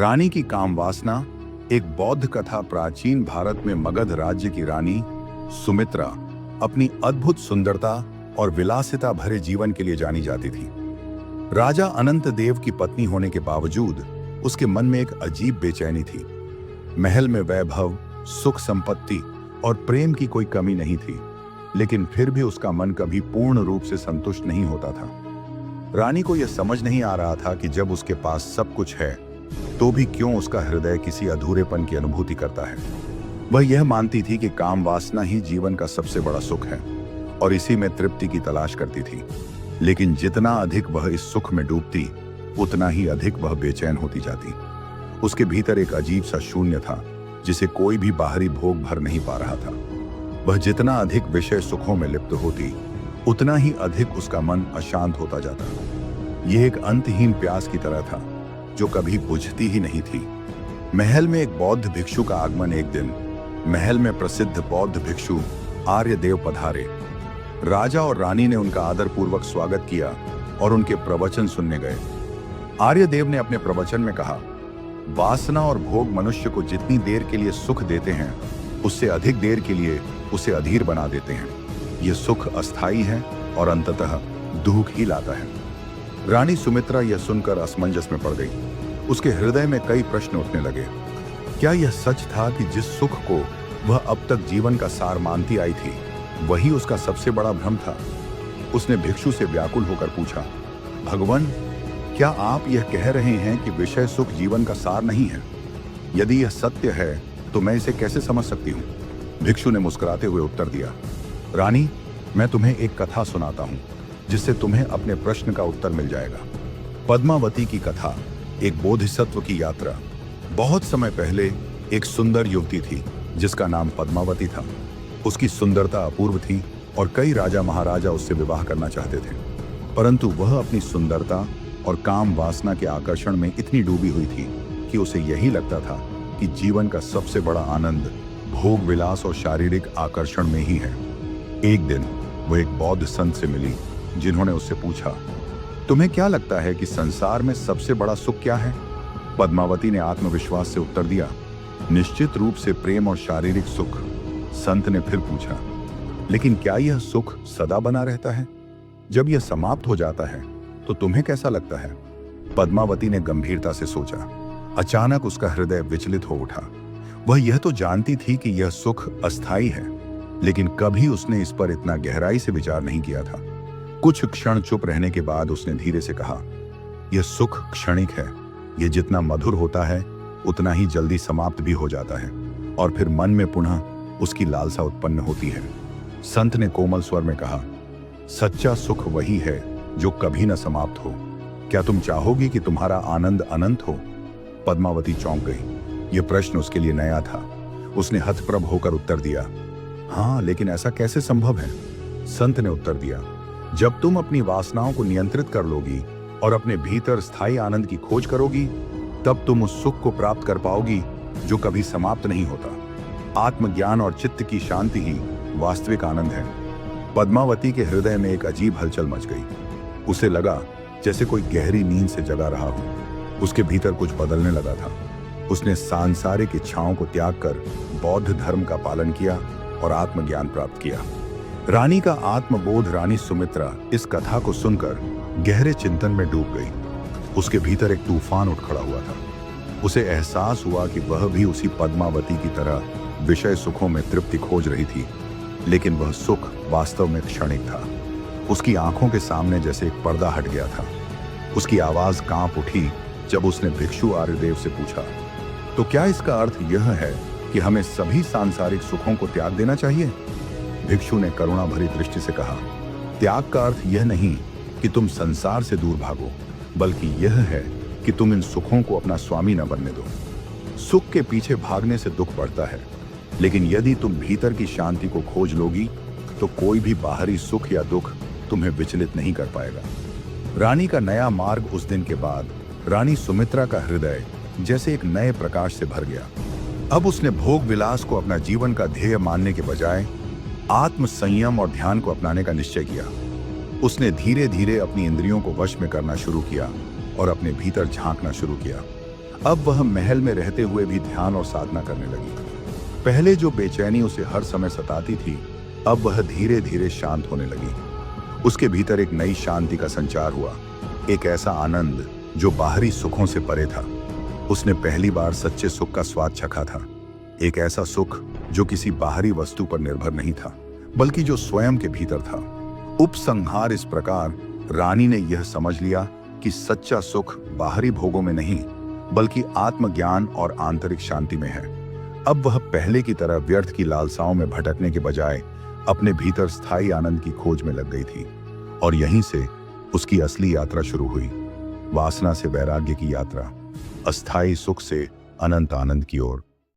रानी की काम वासना एक बौद्ध कथा प्राचीन भारत में मगध राज्य की रानी सुमित्रा अपनी अद्भुत सुंदरता और विलासिता भरे जीवन के लिए जानी जाती थी। राजा अनंत देव की पत्नी होने के बावजूद उसके मन में एक अजीब बेचैनी थी। महल में वैभव, सुख संपत्ति और प्रेम की कोई कमी नहीं थी, लेकिन फिर भी उसका मन कभी पूर्ण रूप से संतुष्ट नहीं होता था। रानी को यह समझ नहीं आ रहा था कि जब उसके पास सब कुछ है तो भी क्यों उसका हृदय किसी अधूरेपन की अनुभूति करता है। वह यह मानती थी कि काम वासना ही जीवन का सबसे बड़ा सुख है और इसी में तृप्ति की तलाश करती थी। लेकिन जितना अधिक वह इस सुख में डूबती, उतना ही अधिक वह बेचैन होती जाती। उसके भीतर एक अजीब सा शून्य था जिसे कोई भी बाहरी भोग भर नहीं पा रहा था। वह जितना अधिक विषय सुखों में लिप्त होती, उतना ही अधिक उसका मन अशांत होता जाता। यह एक अंतहीन प्यास की तरह था जो कभी बुझती ही नहीं थी। महल में एक बौद्ध भिक्षु का आगमन। एक दिन महल में प्रसिद्ध बौद्ध भिक्षु आर्यदेव पधारे। राजा और रानी ने उनका आदरपूर्वक स्वागत किया और उनके प्रवचन सुनने गए। आर्यदेव ने अपने प्रवचन में कहा, वासना और भोग मनुष्य को जितनी देर के लिए सुख देते हैं, उससे अधिक देर के लिए उसे अधीर बना देते हैं। यह सुख अस्थायी है और अंततः दुख ही लाता है। रानी सुमित्रा यह सुनकर असमंजस में पड़ गई। उसके हृदय में कई प्रश्न उठने लगे। क्या यह सच था कि जिस सुख को वह अब तक जीवन का सार मानती आई थी, वही उसका सबसे बड़ा भ्रम था? उसने भिक्षु से व्याकुल होकर पूछा, भगवान, क्या आप यह कह रहे हैं कि विषय सुख जीवन का सार नहीं है? यदि यह सत्य है तो मैं इसे कैसे समझ सकती हूँ? भिक्षु ने मुस्कुराते हुए उत्तर दिया, रानी, मैं तुम्हें एक कथा सुनाता हूँ जिससे तुम्हें अपने प्रश्न का उत्तर मिल जाएगा। पद्मावती की कथा। एक बोधिसत्व की यात्रा। बहुत समय पहले एक सुंदर युवती थी जिसका नाम पद्मावती था। उसकी सुंदरता अपूर्व थी और कई राजा महाराजा उससे विवाह करना चाहते थे, परंतु वह अपनी सुंदरता और काम वासना के आकर्षण में इतनी डूबी हुई थी कि उसे यही लगता था कि जीवन का सबसे बड़ा आनंद भोग विलास और शारीरिक आकर्षण में ही है। एक दिन वह एक बौद्ध संत से मिली जिन्होंने उससे पूछा, तुम्हें क्या लगता है कि संसार में सबसे बड़ा सुख क्या है? पद्मावती ने आत्मविश्वास से उत्तर दिया, निश्चित रूप से प्रेम और शारीरिक सुख। संत ने फिर पूछा, लेकिन क्या यह सुख सदा बना रहता है? जब यह समाप्त हो जाता है तो तुम्हें कैसा लगता है? पद्मावती ने गंभीरता से सोचा। अचानक उसका हृदय विचलित हो उठा। वह यह तो जानती थी कि यह सुख अस्थायी है, लेकिन कभी उसने इस पर इतना गहराई से विचार नहीं किया था। कुछ क्षण चुप रहने के बाद उसने धीरे से कहा, यह सुख क्षणिक है। यह जितना मधुर होता है उतना ही जल्दी समाप्त भी हो जाता है और फिर मन में पुनः उसकी लालसा उत्पन्न होती है। संत ने कोमल स्वर में कहा, सच्चा सुख वही है जो कभी न समाप्त हो। क्या तुम चाहोगी कि तुम्हारा आनंद अनंत हो? पद्मावती चौंक गई। यह प्रश्न उसके लिए नया था। उसने हतप्रभ होकर उत्तर दिया, हाँ, लेकिन ऐसा कैसे संभव है? संत ने उत्तर दिया, जब तुम अपनी वासनाओं को नियंत्रित कर लोगी और अपने भीतर स्थायी आनंद की खोज करोगी, तब तुम उस सुख को प्राप्त कर पाओगी जो कभी समाप्त नहीं होता। आत्मज्ञान और चित्त की शांति ही वास्तविक आनंद है। पद्मावती के हृदय में एक अजीब हलचल मच गई। उसे लगा जैसे कोई गहरी नींद से जगा रहा हो। उसके भीतर कुछ बदलने लगा था। उसने सांसारिक इच्छाओं को त्याग कर बौद्ध धर्म का पालन किया और आत्मज्ञान प्राप्त किया। रानी का आत्मबोध। रानी सुमित्रा इस कथा को सुनकर गहरे चिंतन में डूब गई। उसके भीतर एक तूफान उठ खड़ा हुआ था। उसे एहसास हुआ कि वह भी उसी पद्मावती की तरह विषय सुखों में तृप्ति खोज रही थी, लेकिन वह सुख वास्तव में क्षणिक था। उसकी आंखों के सामने जैसे एक पर्दा हट गया था। उसकी आवाज कांप उठी जब उसने भिक्षु आर्यदेव से पूछा, तो क्या इसका अर्थ यह है कि हमें सभी सांसारिक सुखों को त्याग देना चाहिए? भिक्षु ने करुणा भरी दृष्टि से कहा, त्याग का अर्थ यह नहीं कि तुम संसार से दूर भागो, बल्कि यह है कि तुम इन सुखों को अपना स्वामी न बनने दो। सुख के पीछे भागने से दुख बढ़ता है, लेकिन यदि तुम भीतर की शांति को खोज लोगी तो कोई भी बाहरी सुख या दुख तुम्हें विचलित नहीं कर पाएगा। रानी का नया मार्ग। उस दिन के बाद रानी सुमित्रा का हृदय जैसे एक नए प्रकाश से भर गया। अब उसने भोग विलास को अपना जीवन का ध्येय मानने के बजाय आत्म संयम और ध्यान को अपनाने का निश्चय किया। उसने धीरे धीरे अपनी इंद्रियों को वश में करना शुरू किया और अपने भीतर झांकना शुरू किया। अब वह महल में रहते हुए भी ध्यान और साधना करने लगी। पहले जो बेचैनी उसे हर समय सताती थी, अब वह धीरे धीरे शांत होने लगी। उसके भीतर एक नई शांति का संचार हुआ, एक ऐसा आनंद जो बाहरी सुखों से परे था। उसने पहली बार सच्चे सुख का स्वाद चखा था, एक ऐसा सुख जो किसी बाहरी वस्तु पर निर्भर नहीं था, बल्कि जो स्वयं के भीतर था। उपसंहार इस प्रकार, रानी ने यह समझ लिया कि सच्चा सुख बाहरी भोगों में नहीं, बल्कि आत्मज्ञान और आंतरिक शांति में है। अब वह पहले की तरह व्यर्थ की लालसाओं में भटकने के बजाय अपने भीतर स्थायी आनंद की खोज में लग गई थी। और यहीं से उसकी असली यात्रा शुरू हुई, वासना से वैराग्य की यात्रा, अस्थायी सुख से अनंत आनंद की ओर।